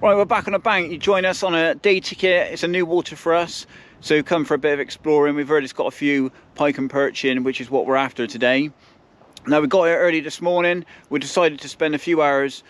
Right, we're back on the bank. You join us on a day ticket. It's a new water for us, so come for a bit of exploring. We've heard it's got a few pike and perch in, which is what we're after today. Now, we got here early this morning. We decided to spend a few hours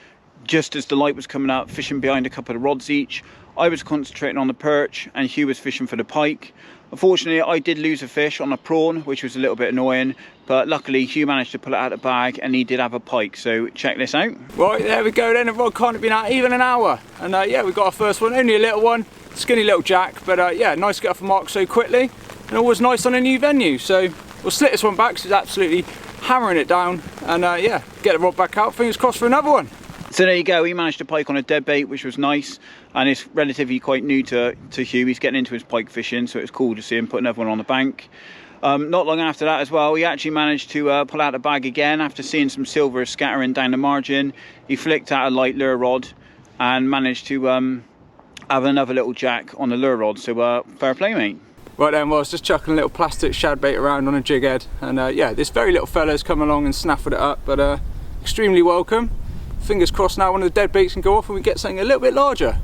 just as the light was coming up, fishing behind a couple of rods each. I was concentrating on the perch and Hugh was fishing for the pike. Unfortunately, I did lose a fish on a prawn, which was a little bit annoying, but luckily Hugh managed to pull it out of the bag and he did have a pike, so check this out. Right, there we go then. The rod can't have been out even an hour, and yeah, we got our first one. Only a little one, skinny little jack, but yeah, nice to get off a mark so quickly, and always nice on a new venue. So we'll slit this one back because it's absolutely hammering it down, and yeah, get the rod back out. Fingers crossed for another one. So there you go, he managed to pike on a dead bait, which was nice, and it's relatively quite new to Hugh. He's getting into his pike fishing, so it was cool to see him put another one on the bank. Not long after that as well, he actually managed to pull out the bag again after seeing some silver scattering down the margin. He flicked out a light lure rod and managed to have another little jack on the lure rod, so fair play, mate. Right then, well, I was just chucking a little plastic shad bait around on a jig head, and yeah, this very little fella's come along and snaffled it up, but extremely welcome. Fingers crossed now one of the dead baits can go off and we get something a little bit larger.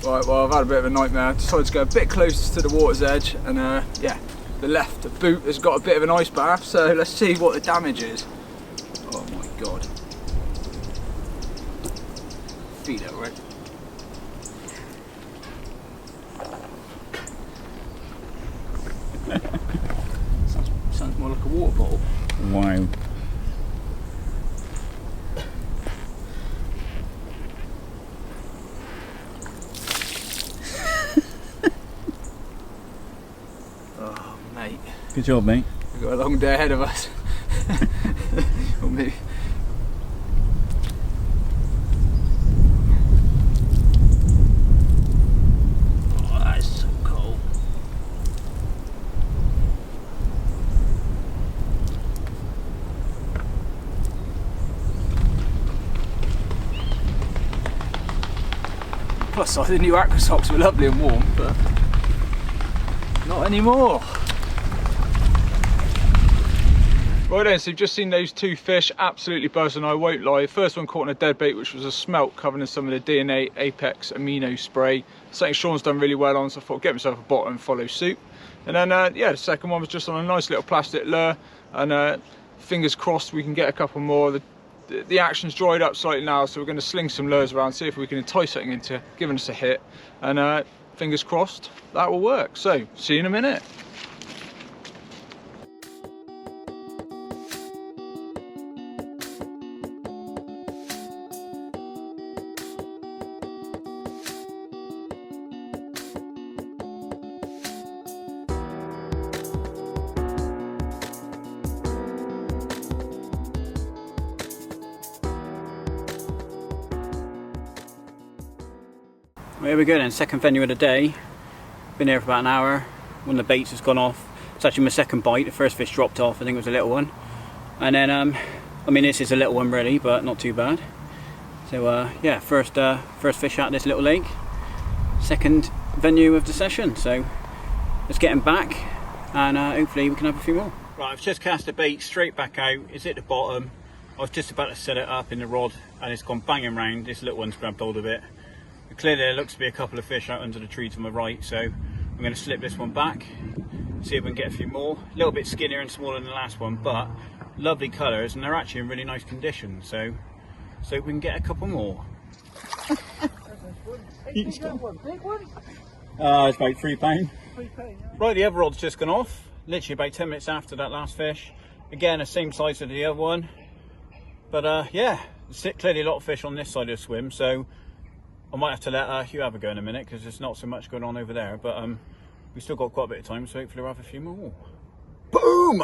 Right, well, I've had a bit of a nightmare. I decided to go a bit closer to the water's edge, and yeah, the left boot has got a bit of an ice bath, so let's see what the damage is. Oh my god. Feed it, right? Sounds more like a water bottle. Wow. Oh, mate. Good job, mate. We've got a long day ahead of us. Or maybe. Oh, that is so cold. Plus, the new aqua socks were lovely and warm, but not anymore. Right then, so you've just seen those two fish absolutely buzzing, I won't lie. The first one caught on a dead bait, which was a smelt covered in some of the DNA Apex amino spray. Something Sean's done really well on, so I thought get myself a bottle and follow suit. And then yeah, the second one was just on a nice little plastic lure, and fingers crossed we can get a couple more. The action's dried up slightly now, so we're going to sling some lures around, see if we can entice something into giving us a hit, and fingers crossed that will work. So see you in a minute. Here we go then, second venue of the day. Been here for about an hour. One of the baits has gone off. It's actually my second bite. The first fish dropped off, I think it was a little one. And then, I mean, this is a little one really, but not too bad. So yeah, first fish out of this little lake. Second venue of the session, so let's get him back and hopefully we can have a few more. Right, I've just cast the bait straight back out. It's at the bottom. I was just about to set it up in the rod and it's gone banging round. This little one's grabbed hold of it. Clearly there looks to be a couple of fish out under the tree to my right, so I'm going to slip this one back, see if we can get a few more. A little bit skinnier and smaller than the last one, but lovely colours and they're actually in really nice condition, so we can get a couple more. Big one? It's about £3. Right, the other rod's just gone off, literally about 10 minutes after that last fish. Again, the same size as the other one, but yeah, there's clearly a lot of fish on this side of the swim, so I might have to let Hugh have a go in a minute because there's not so much going on over there, but we've still got quite a bit of time, so hopefully we'll have a few more. Boom!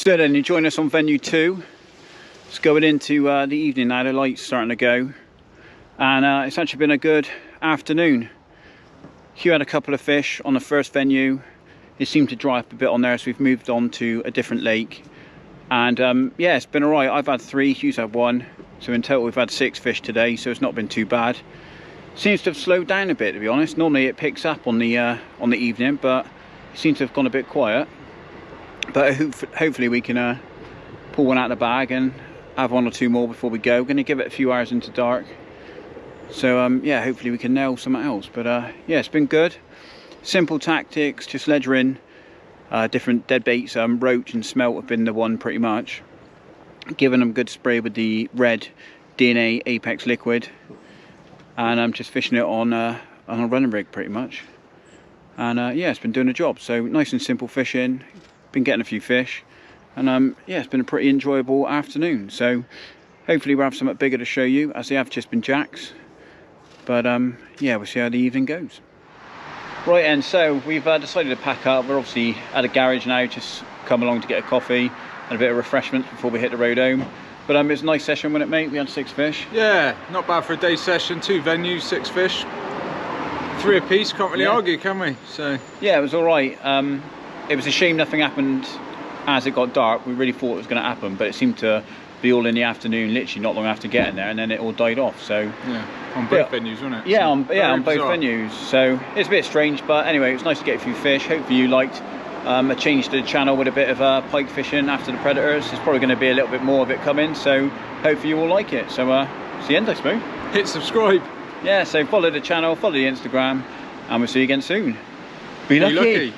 So then, you join us on venue 2. It's going into the evening now, the light's starting to go. And it's actually been a good afternoon. Hugh had a couple of fish on the first venue. It seemed to dry up a bit on there, so we've moved on to a different lake. And yeah, it's been alright. I've had 3, Hugh's had 1. So in total we've had 6 fish today, so it's not been too bad. Seems to have slowed down a bit, to be honest. Normally it picks up on the evening, but it seems to have gone a bit quiet. But hopefully we can pull one out of the bag and have 1 or 2 more before we go. We're going to give it a few hours into dark. So yeah, hopefully we can nail something else. But yeah, it's been good. Simple tactics, just ledgering different dead baits. Roach and smelt have been the one pretty much. Giving them good spray with the red DNA Apex liquid. And I'm just fishing it on a running rig pretty much. And yeah, it's been doing the job. So nice and simple fishing. Been getting a few fish, and yeah, it's been a pretty enjoyable afternoon. So hopefully we'll have something bigger to show you, as they have just been jacks. But yeah, we'll see how the evening goes. Right, and so we've decided to pack up. We're obviously at a garage now, just come along to get a coffee and a bit of refreshment before we hit the road home. But it was a nice session, wasn't it, mate? We had 6 fish. Yeah, not bad for a day session. 2 venues, 6 fish, 3 apiece. Can't really argue, can we? So yeah, it was all right. It was a shame nothing happened as it got dark. We really thought it was going to happen, but it seemed to be all in the afternoon, literally not long after getting there, and then it all died off. So yeah, on both venues, wasn't it? Yeah, so on both venues. So it's a bit strange, but anyway, it was nice to get a few fish. Hopefully you liked a change to the channel with a bit of pike fishing after the predators. There's probably going to be a little bit more of it coming, so hopefully you all like it. So it's the end, I suppose. Hit subscribe. Yeah, so follow the channel, follow the Instagram, and we'll see you again soon. Be lucky.